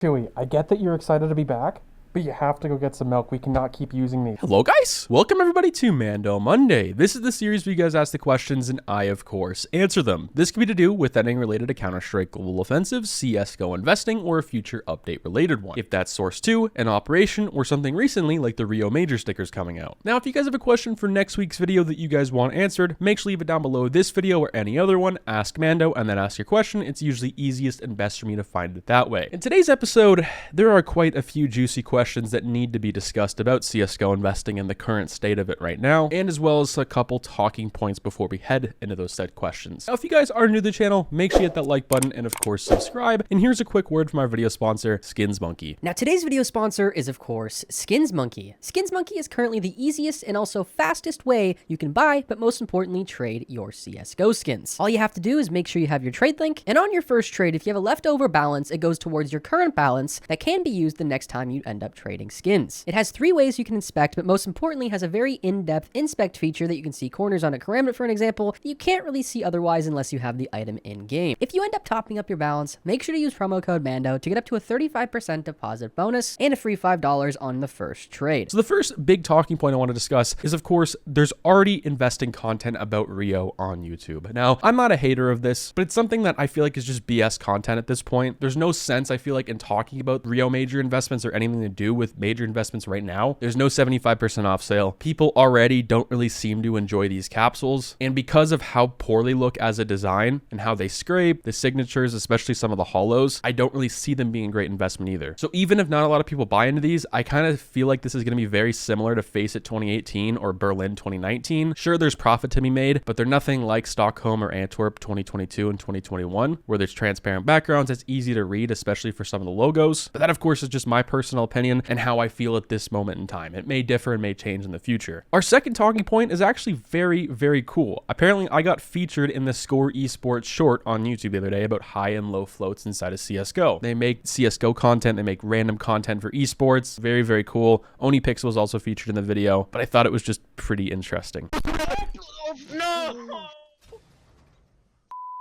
Chewy, I get that you're excited to be back, but you have to go get some milk. We cannot keep using these. Hello guys, welcome everybody to Mando Monday. This is the series where you guys ask the questions and I, of course, answer them. This can be to do with anything related to Counter-Strike Global Offensive, CSGO investing, or a future update related one. If that's Source 2, an operation, or something recently like the Rio Major stickers coming out. Now, if you guys have a question for next week's video that you guys want answered, make sure to leave it down below this video or any other one, ask Mando, and then ask your question. It's usually easiest and best for me to find it that way. In today's episode, there are quite a few juicy questions that need to be discussed about CSGO investing and the current state of it right now, and as well as a couple talking points before we head into those said questions. Now, if you guys are new to the channel, make sure you hit that like button and of course subscribe. And here's a quick word from our video sponsor, Skins Monkey. Now, today's video sponsor is, of course, Skins Monkey. Skins Monkey is currently the easiest and also fastest way you can buy, but most importantly, trade your CSGO skins. All you have to do is make sure you have your trade link, and on your first trade, if you have a leftover balance, it goes towards your current balance that can be used the next time you end up trading skins. It has 3 ways you can inspect, but most importantly has a very in-depth inspect feature that you can see corners on a karambit, for an example, that you can't really see otherwise unless you have the item in-game. If you end up topping up your balance, make sure to use promo code MANDO to get up to a 35% deposit bonus and a free $5 on the first trade. So the first big talking point I want to discuss is, of course, there's already investing content about Rio on YouTube. Now, I'm not a hater of this, but it's something that I feel like is just BS content at this point. There's no sense, I feel like, in talking about Rio Major investments or anything to do with major investments right now. There's no 75% off sale. People already don't really seem to enjoy these capsules. And because of how poor they look as a design and how they scrape, the signatures, especially some of the holos, I don't really see them being a great investment either. So even if not a lot of people buy into these, I kind of feel like this is going to be very similar to Face It 2018 or Berlin 2019. Sure, there's profit to be made, but they're nothing like Stockholm or Antwerp 2022 and 2021, where there's transparent backgrounds. It's easy to read, especially for some of the logos. But that, of course, is just my personal opinion and how I feel at this moment in time. It may differ and may change in the future. Our second talking point is actually very, very cool. Apparently, I got featured in the Score Esports short on YouTube the other day about high and low floats inside of CSGO. They make CSGO content, they make random content for esports. Very, very cool. Oni Pixel was also featured in the video, but I thought it was just pretty interesting. No!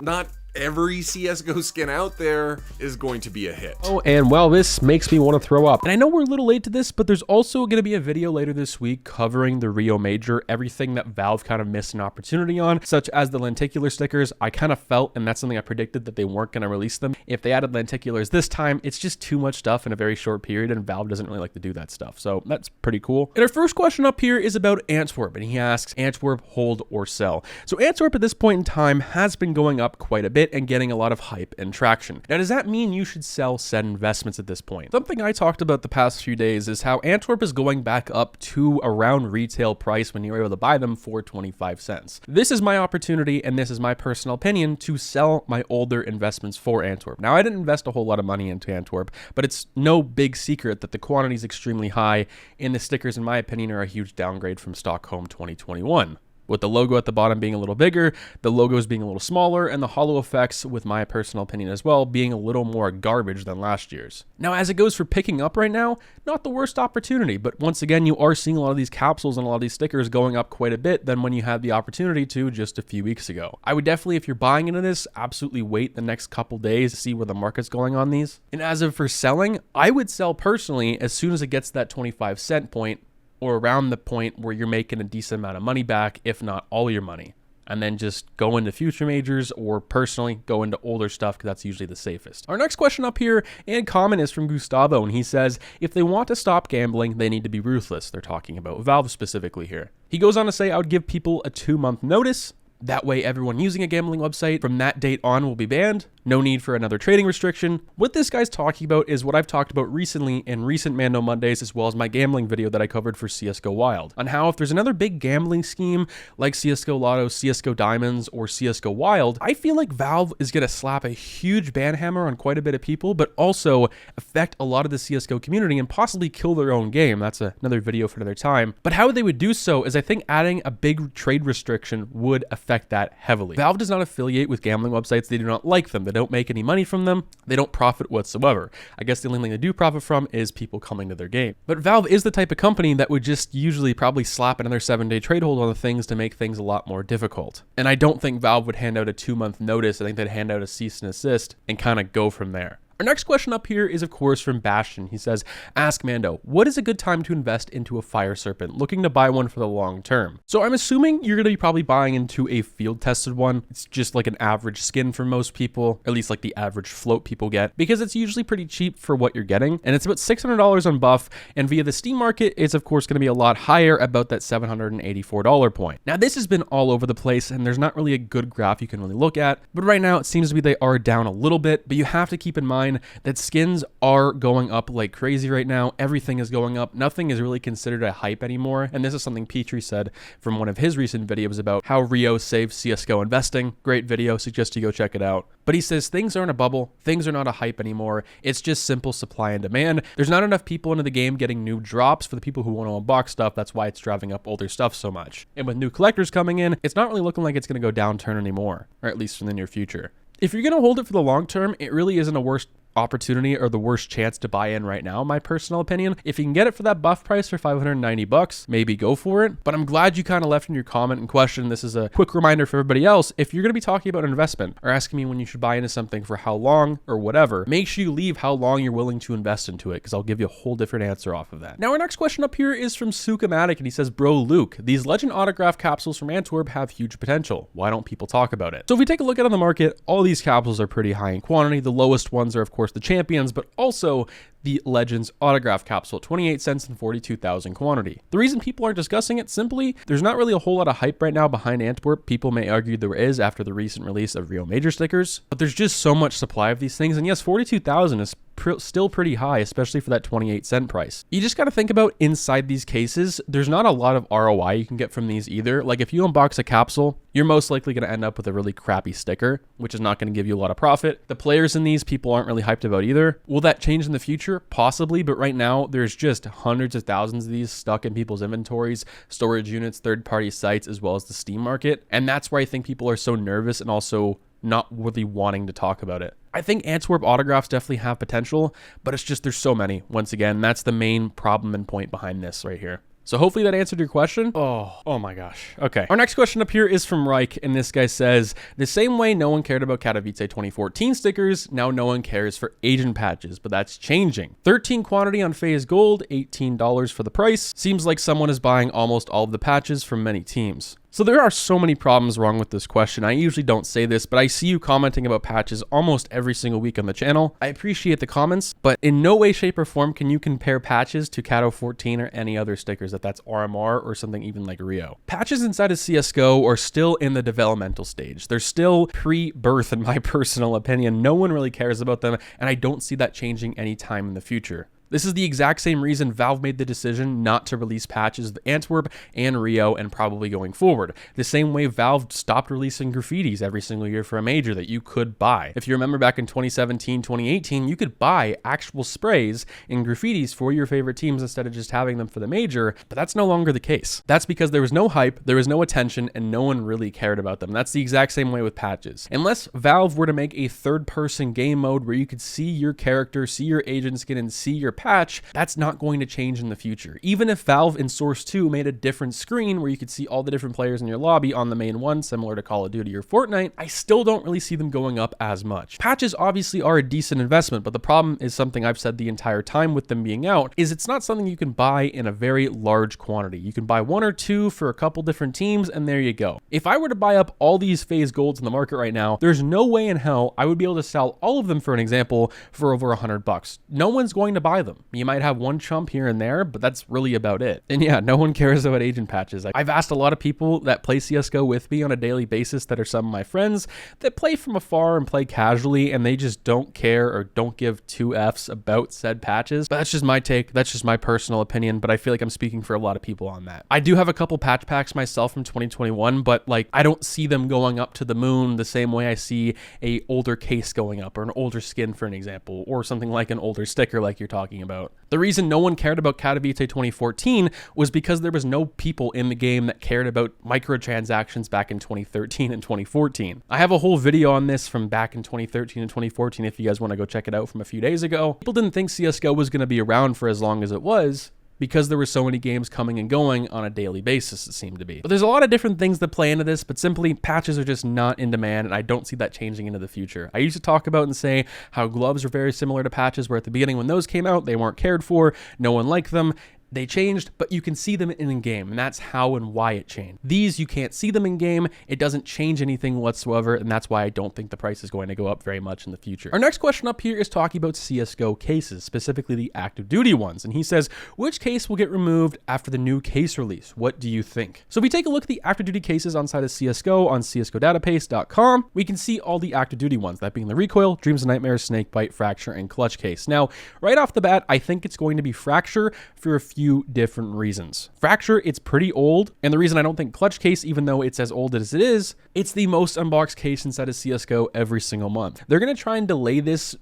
Not every CSGO skin out there is going to be a hit. Oh, and well, this makes me want to throw up. And I know we're a little late to this, but there's also going to be a video later this week covering the Rio Major, everything that Valve kind of missed an opportunity on, such as the lenticular stickers. I kind of felt, and that's something I predicted, that they weren't going to release them. If they added lenticulars this time, it's just too much stuff in a very short period, and Valve doesn't really like to do that stuff. So that's pretty cool. And our first question up here is about Antwerp, and he asks, Antwerp, hold or sell? So Antwerp at this point in time has been going up quite a bit and getting a lot of hype and traction. Now, does that mean you should sell said investments at this point? Something I talked about the past few days is how Antwerp is going back up to around retail price when you're able to buy them for 25 cents. This is my opportunity, and this is my personal opinion, to sell my older investments for Antwerp. Now, I didn't invest a whole lot of money into Antwerp, but it's no big secret that the quantity is extremely high, and the stickers, in my opinion, are a huge downgrade from Stockholm 2021. With the logo at the bottom being a little bigger, the logos being a little smaller, and the holo effects, with my personal opinion as well, being a little more garbage than last year's. Now, as it goes for picking up right now, not the worst opportunity, but once again, you are seeing a lot of these capsules and a lot of these stickers going up quite a bit than when you had the opportunity to just a few weeks ago. I would definitely, if you're buying into this, absolutely wait the next couple days to see where the market's going on these. And as of for selling, I would sell personally as soon as it gets to that 25 cent point, or around the point where you're making a decent amount of money back, if not all your money. And then just go into future majors, or personally go into older stuff, because that's usually the safest. Our next question up here and comment is from Gustavo, and he says, if they want to stop gambling, they need to be ruthless. They're talking about Valve specifically here. He goes on to say, I would give people a 2-month notice. That way, everyone using a gambling website from that date on will be banned. No need for another trading restriction. What this guy's talking about is what I've talked about recently in recent Mando Mondays, as well as my gambling video that I covered for CSGO Wild, on how if there's another big gambling scheme like CSGO Lotto, CSGO Diamonds, or CSGO Wild, I feel like Valve is going to slap a huge ban hammer on quite a bit of people, but also affect a lot of the CSGO community and possibly kill their own game. That's another video for another time. But how they would do so is, I think adding a big trade restriction would affect that heavily. Valve does not affiliate with gambling websites. They do not like them. They don't make any money from them. They don't profit whatsoever. I guess the only thing they do profit from is people coming to their game. But Valve is the type of company that would just usually probably slap another 7-day trade hold on the things to make things a lot more difficult. And I don't think Valve would hand out a 2-month notice. I think they'd hand out a cease and desist and kind of go from there. Our next question up here is, of course, from Bastion. He says, ask Mando, what is a good time to invest into a Fire Serpent, looking to buy one for the long term? So I'm assuming you're going to be probably buying into a field tested one. It's just like an average skin for most people, or at least like the average float people get, because it's usually pretty cheap for what you're getting. And it's about $600 on buff. And via the Steam market, it's of course going to be a lot higher, about that $784 point. Now, this has been all over the place, and there's not really a good graph you can really look at. But right now, it seems to be they are down a little bit, but you have to keep in mind that skins are going up like crazy right now. Everything is going up. Nothing is really considered a hype anymore. And this is something Petrie said from one of his recent videos about how Rio saved CSGO investing. Great video. Suggest you go check it out. But he says things aren't a bubble. Things are not a hype anymore. It's just simple supply and demand. There's not enough people into the game getting new drops for the people who want to unbox stuff. That's why it's driving up older stuff so much. And with new collectors coming in, it's not really looking like it's going to go downturn anymore, or at least in the near future. If you're going to hold it for the long term, it really isn't a worst opportunity or the worst chance to buy in right now, in my personal opinion. If you can get it for that buff price for $590, maybe go for it. But I'm glad you kind of left in your comment and question. This is a quick reminder for everybody else. If you're going to be talking about investment or asking me when you should buy into something for how long or whatever, make sure you leave how long you're willing to invest into it, because I'll give you a whole different answer off of that. Now, our next question up here is from Sukamatic, and he says, bro, Luke, these legend autograph capsules from Antwerp have huge potential. Why don't people talk about it? So if we take a look at it on the market, all these capsules are pretty high in quantity. The lowest ones are, of course, the champions, but also the Legends autograph capsule, 28 cents and 42,000 quantity. The reason people aren't discussing it, simply, there's not really a whole lot of hype right now behind Antwerp. People may argue there is after the recent release of Rio Major stickers, but there's just so much supply of these things. And yes, 42,000 is still pretty high, especially for that 28-cent price. You just got to think about inside these cases, there's not a lot of ROI you can get from these either. Like if you unbox a capsule, you're most likely going to end up with a really crappy sticker, which is not going to give you a lot of profit. The players in these, people aren't really hyped about either. Will that change in the future? Possibly, but right now there's just hundreds of thousands of these stuck in people's inventories, storage units, third-party sites, as well as the Steam market. And that's why I think people are so nervous and also not really wanting to talk about it. I think Antwerp autographs definitely have potential, but it's just there's so many. Once again, that's the main problem and point behind this right here. So hopefully that answered your question. Oh my gosh. Okay. Our next question up here is from Reich, and this guy says, the same way no one cared about Katowice 2014 stickers, now no one cares for agent patches, but that's changing. 13 quantity on Phase Gold, $18 for the price. Seems like someone is buying almost all of the patches from many teams. So there are so many problems wrong with this question. I usually don't say this, but I see you commenting about patches almost every single week on the channel. I appreciate the comments, but in no way, shape, or form can you compare patches to Kato 14 or any other stickers, that's RMR or something even like Rio. Patches inside of CSGO are still in the developmental stage. They're still pre-birth in my personal opinion. No one really cares about them, and I don't see that changing anytime in the future. This is the exact same reason Valve made the decision not to release patches of Antwerp and Rio and probably going forward. The same way Valve stopped releasing graffitis every single year for a major that you could buy. If you remember back in 2017, 2018, you could buy actual sprays and graffitis for your favorite teams instead of just having them for the major, but that's no longer the case. That's because there was no hype, there was no attention, and no one really cared about them. That's the exact same way with patches. Unless Valve were to make a third-person game mode where you could see your character, see your agent skin, and see your patch, that's not going to change in the future. Even if Valve in Source 2 made a different screen where you could see all the different players in your lobby on the main one, similar to Call of Duty or Fortnite, I still don't really see them going up as much. Patches obviously are a decent investment, but the problem is something I've said the entire time with them being out, is it's not something you can buy in a very large quantity. You can buy one or two for a couple different teams, and there you go. If I were to buy up all these Phase Golds in the market right now, there's no way in hell I would be able to sell all of them, for an example, for over $100. No one's going to buy them. You might have one chump here and there, but that's really about it. And yeah, no one cares about agent patches. I've asked a lot of people that play CSGO with me on a daily basis that are some of my friends that play from afar and play casually, and they just don't care or don't give two Fs about said patches. But that's just my take. That's just my personal opinion, but I feel like I'm speaking for a lot of people on that. I do have a couple patch packs myself from 2021, but like I don't see them going up to the moon the same way I see a older case going up or an older skin, for an example, or something like an older sticker like you're talking about. The reason no one cared about Katowice 2014 was because there was no people in the game that cared about microtransactions back in 2013 and 2014. I have a whole video on this from back in 2013 and 2014 if you guys want to go check it out from a few days ago. People didn't think CSGO was going to be around for as long as it was, because there were so many games coming and going on a daily basis, it seemed to be. But there's a lot of different things that play into this, but simply patches are just not in demand, and I don't see that changing into the future. I used to talk about and say how gloves are very similar to patches, where at the beginning when those came out, they weren't cared for, no one liked them. They changed, but you can see them in game, and that's how and why it changed. These, you can't see them in game. It doesn't change anything whatsoever, and that's why I don't think the price is going to go up very much in the future. Our next question up here is talking about CSGO cases, specifically the active duty ones, and he says, which case will get removed after the new case release? What do you think? So if we take a look at the active duty cases on side of CSGO on csgodatabase.com, we can see all the active duty ones, that being the recoil, dreams and nightmares, snakebite, fracture, and clutch case. Now, right off the bat, I think it's going to be fracture for a few different reasons. Fracture, it's pretty old, and the reason I don't think clutch case, even though it's as old as it is, it's the most unboxed case inside of CSGO every single month. They're going to try and delay this,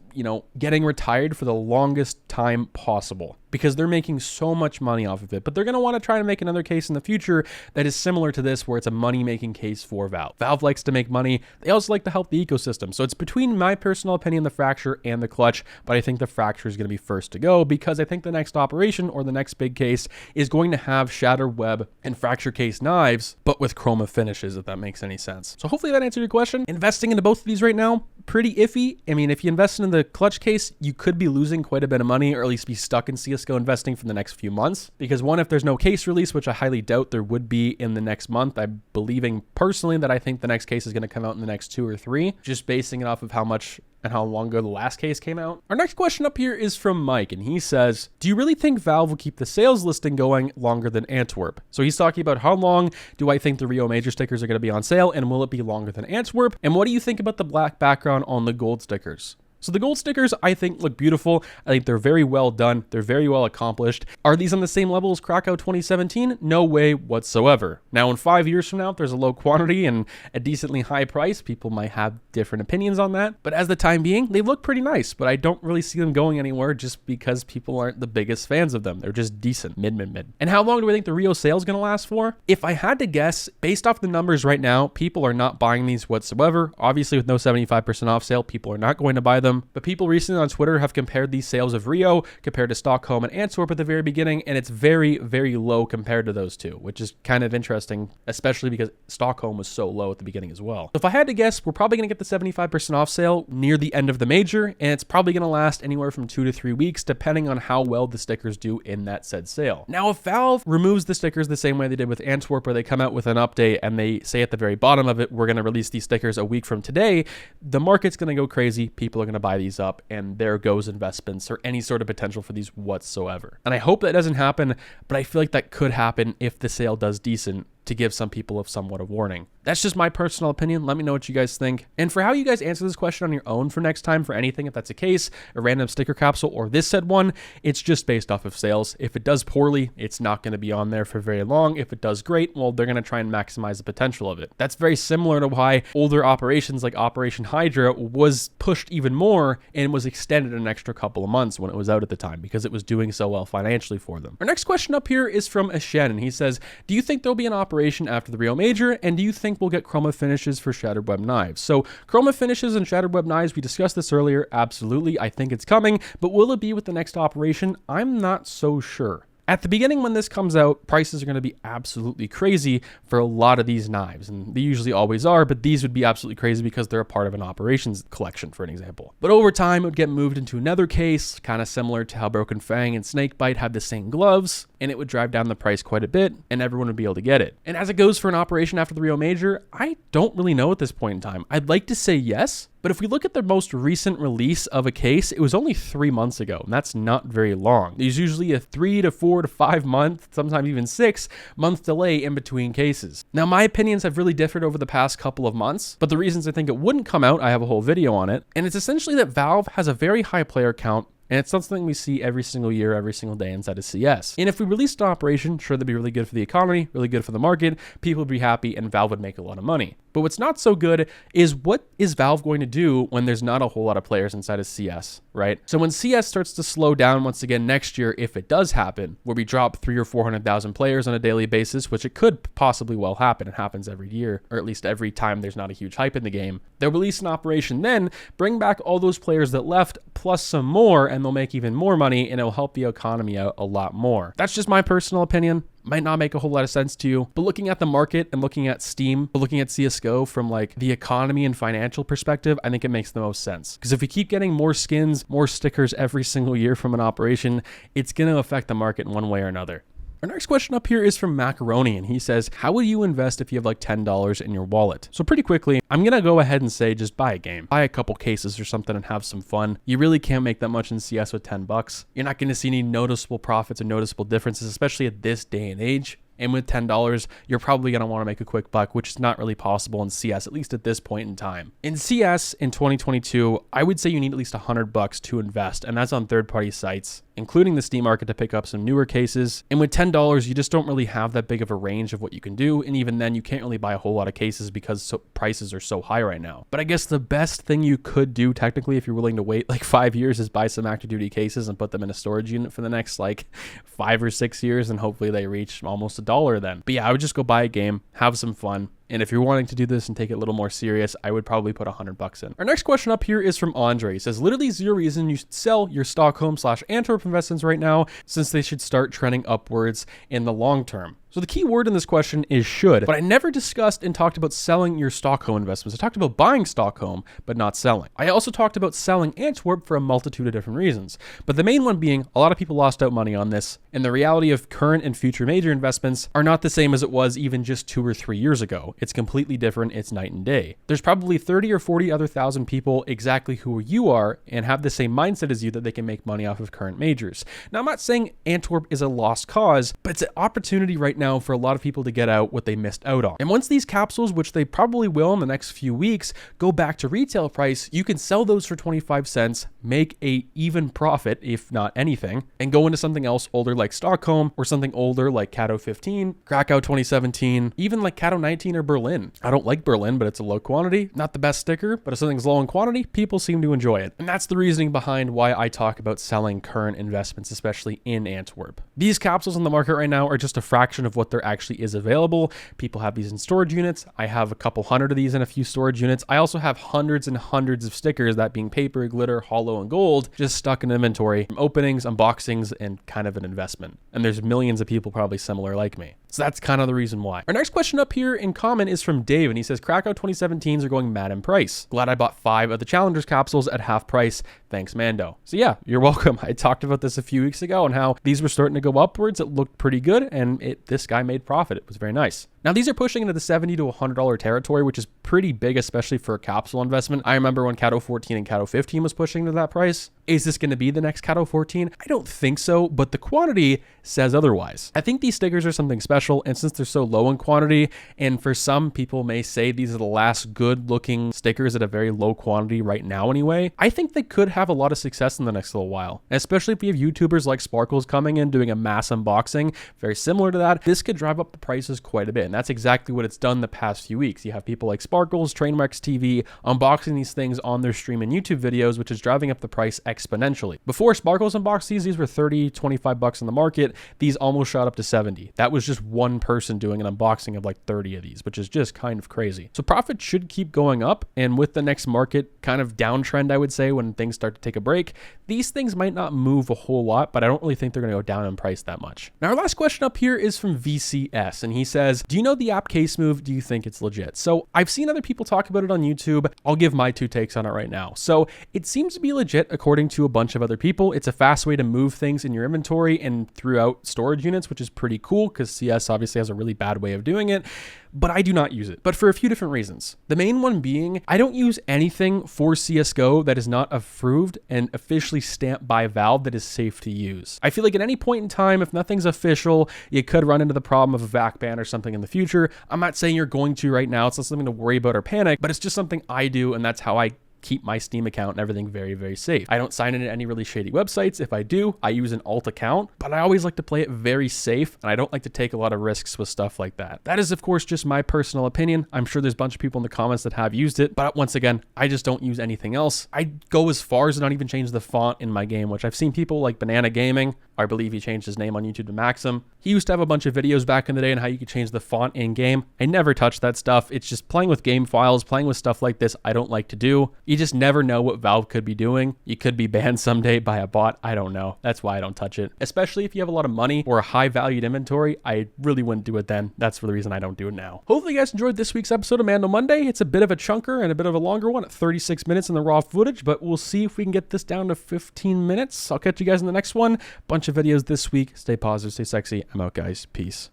getting retired for the longest time possible, because they're making so much money off of it. But they're going to want to try to make another case in the future that is similar to this, where it's a money-making case for Valve. Valve likes to make money. They also like to help the ecosystem. So it's between my personal opinion, the fracture and the clutch, but I think the fracture is going to be first to go, because I think the next operation or the next big case is going to have shatter web and fracture case knives, but with chroma finishes, if that makes any sense. So hopefully that answered your question. Investing into both of these right now, pretty iffy. I mean, if you invest in the clutch case, you could be losing quite a bit of money, or at least be stuck in CSGO investing for the next few months. Because one, if there's no case release, which I highly doubt there would be in the next month, I'm believing personally that I think the next case is going to come out in the next 2 or 3, just basing it off of how much and how long ago the last case came out. Our next question up here is from Mike, and he says, do you really think Valve will keep the sales listing going longer than Antwerp? So he's talking about how long do I think the Rio Major stickers are going to be on sale, and will it be longer than Antwerp? And what do you think about the black background on the gold stickers? So the gold stickers, I think, look beautiful. I think they're very well done. They're very well accomplished. Are these on the same level as Krakow 2017? No way whatsoever. Now, in 5 years from now, if there's a low quantity and a decently high price, people might have different opinions on that. But as the time being, they look pretty nice, but I don't really see them going anywhere just because people aren't the biggest fans of them. They're just decent, mid. And how long do I think the Rio sale is going to last for? If I had to guess, based off the numbers right now, people are not buying these whatsoever. Obviously, with no 75% off sale, people are not going to buy them. But people recently on Twitter have compared these sales of Rio compared to Stockholm and Antwerp at the very beginning, and it's very, very low compared to those two, which is kind of interesting, especially because Stockholm was so low at the beginning as well. If I had to guess, we're probably going to get the 75% off sale near the end of the major, and it's probably going to last anywhere from 2 to 3 weeks, depending on how well the stickers do in that said sale. Now, if Valve removes the stickers the same way they did with Antwerp, where they come out with an update and they say at the very bottom of it, we're going to release these stickers a week from today, the market's going to go crazy. People are going to buy these up, and there goes investments or any sort of potential for these whatsoever. And I hope that doesn't happen, but I feel like that could happen if the sale does decent, to give some people somewhat of warning. That's just my personal opinion. Let me know what you guys think. And for how you guys answer this question on your own for next time, for anything, if that's a case, a random sticker capsule, or this said one, it's just based off of sales. If it does poorly, it's not going to be on there for very long. If it does great, well, they're going to try and maximize the potential of it. That's very similar to why older operations like Operation Hydra was pushed even more and was extended an extra couple of months when it was out at the time, because it was doing so well financially for them. Our next question up here is from Ashen, and he says, do you think there'll be an operation after the Rio Major, and do you think we'll get chroma finishes for shattered web knives? So chroma finishes and shattered web knives, we discussed this earlier. Absolutely, I think it's coming, but will it be with the next operation? I'm not so sure. At the beginning, when this comes out, prices are going to be absolutely crazy for a lot of these knives, and they usually always are, but these would be absolutely crazy because they're a part of an operations collection, for an example. But over time, it would get moved into another case, kind of similar to how Broken Fang and Snakebite had the same gloves, and it would drive down the price quite a bit, and everyone would be able to get it. And as it goes for an operation after the Rio Major, I don't really know at this point in time. I'd like to say yes, but if we look at the most recent release of a case, it was only 3 months ago, and that's not very long. There's usually a 3 to 4 to 5 month, sometimes even 6 month delay in between cases. Now, my opinions have really differed over the past couple of months, but the reasons I think it wouldn't come out, I have a whole video on it, and it's essentially that Valve has a very high player count, and it's something we see every single year, every single day inside of CS. And if we released an operation, sure, that'd be really good for the economy, really good for the market, people would be happy, and Valve would make a lot of money. But what's not so good is what is Valve going to do when there's not a whole lot of players inside of CS, right? So when CS starts to slow down once again next year, if it does happen, where we drop 300,000 or 400,000 players on a daily basis, which it could possibly well happen. It happens every year, or at least every time there's not a huge hype in the game. They'll release an operation then, bring back all those players that left, plus some more, and they'll make even more money, and it'll help the economy out a lot more. That's just my personal opinion. Might not make a whole lot of sense to you, but looking at the market and looking at Steam, looking at CSGO from like the economy and financial perspective, I think it makes the most sense. Because if we keep getting more skins, more stickers every single year from an operation, it's going to affect the market in one way or another. Our next question up here is from Macaroni, and he says, how would you invest if you have like $10 in your wallet? So pretty quickly, I'm going to go ahead and say just buy a game. Buy a couple cases or something and have some fun. You really can't make that much in CS with 10 bucks. You're not going to see any noticeable profits or noticeable differences, especially at this day and age. And with $10, you're probably going to want to make a quick buck, which is not really possible in CS, at least at this point in time. In CS in 2022, I would say you need at least $100 to invest, and that's on third-party sites, including the Steam market, to pick up some newer cases. And with $10, you just don't really have that big of a range of what you can do. And even then, you can't really buy a whole lot of cases because prices are so high right now. But I guess the best thing you could do technically, if you're willing to wait like 5 years, is buy some active duty cases and put them in a storage unit for the next like 5 or 6 years. And hopefully they reach almost $1 then. But yeah, I would just go buy a game, have some fun. And if you're wanting to do this and take it a little more serious, I would probably put $100 in. Our next question up here is from Andre. He says, literally zero reason you should sell your Stockholm/Antwerp investments right now, since they should start trending upwards in the long term. So the key word in this question is should, but I never discussed and talked about selling your Stockholm investments. I talked about buying Stockholm, but not selling. I also talked about selling Antwerp for a multitude of different reasons, but the main one being a lot of people lost out money on this, and the reality of current and future major investments are not the same as it was even just 2 or 3 years ago. It's completely different. It's night and day. There's probably 30 or 40 other thousand people exactly who you are and have the same mindset as you that they can make money off of current majors. Now, I'm not saying Antwerp is a lost cause, but it's an opportunity right now for a lot of people to get out what they missed out on. And once these capsules, which they probably will in the next few weeks, go back to retail price, you can sell those for 25 cents, make a even profit, if not anything, and go into something else older like Stockholm, or something older like Cato 15, Krakow 2017, even like Cato 19 or Berlin. I don't like Berlin, but it's a low quantity. Not the best sticker, but if something's low in quantity, people seem to enjoy it. And that's the reasoning behind why I talk about selling current investments, especially in Antwerp. These capsules on the market right now are just a fraction of what there actually is available. People have these in storage units. I have a couple hundred of these in a few storage units. I also have hundreds and hundreds of stickers, that being paper, glitter, hollow, and gold, just stuck in inventory from openings, unboxings, and kind of an investment. And there's millions of people probably similar like me. So that's kind of the reason why. Our next question up here in comment is from Dave, and he says, Krakow 2017s are going mad in price. Glad I bought 5 of the Challengers capsules at half price. Thanks, Mando. So yeah, you're welcome. I talked about this a few weeks ago and how these were starting to go upwards. It looked pretty good, and this guy made profit. It was very nice. Now, these are pushing into the $70 to $100 territory, which is pretty big, especially for a capsule investment. I remember when Cato 14 and Cato 15 was pushing to that price. Is this going to be the next Cato 14? I don't think so, but the quantity says otherwise. I think these stickers are something special, and since they're so low in quantity, and for some people may say these are the last good looking stickers at a very low quantity right now anyway, I think they could have a lot of success in the next little while. Especially if we have YouTubers like Sparkles coming in doing a mass unboxing, very similar to that, this could drive up the prices quite a bit. And that's exactly what it's done the past few weeks. You have people like Sparkles, Trainwrecks TV unboxing these things on their stream and YouTube videos, which is driving up the price exponentially. Before Sparkles unboxed these were 30, 25 bucks in the market. These almost shot up to 70. That was just one person doing an unboxing of like 30 of these, which is just kind of crazy. So profit should keep going up. And with the next market kind of downtrend, I would say, when things start to take a break, these things might not move a whole lot, but I don't really think they're going to go down in price that much. Now, our last question up here is from VCS, and he says, do you know the app case move? Do you think it's legit? So I've seen other people talk about it on YouTube. I'll give my 2 takes on it right now. So it seems to be legit according to a bunch of other people. It's a fast way to move things in your inventory and throughout storage units, which is pretty cool because CS obviously has a really bad way of doing it. But I do not use it, but for a few different reasons. The main one being, I don't use anything for CSGO that is not approved and officially stamped by Valve that is safe to use. I feel like at any point in time, if nothing's official, you could run into the problem of a VAC ban or something in the future. I'm not saying you're going to right now. It's not something to worry about or panic, but it's just something I do, and that's how I keep my Steam account and everything very, very safe. I don't sign into any really shady websites. If I do, I use an alt account, but I always like to play it very safe, and I don't like to take a lot of risks with stuff like that. That is, of course, just my personal opinion. I'm sure there's a bunch of people in the comments that have used it, but once again, I just don't use anything else. I go as far as to not even change the font in my game, which I've seen people like Banana Gaming, I believe he changed his name on YouTube to Maxim. He used to have a bunch of videos back in the day on how you could change the font in game. I never touched that stuff. It's just playing with game files, playing with stuff like this I don't like to do. You just never know what Valve could be doing. You could be banned someday by a bot. I don't know. That's why I don't touch it. Especially if you have a lot of money or a high valued inventory, I really wouldn't do it then. That's the reason I don't do it now. Hopefully you guys enjoyed this week's episode of Mando Monday. It's a bit of a chunker and a bit of a longer one at 36 minutes in the raw footage, but we'll see if we can get this down to 15 minutes. I'll catch you guys in the next one. Bunch of videos this week. Stay positive, stay sexy. I'm out, guys. Peace.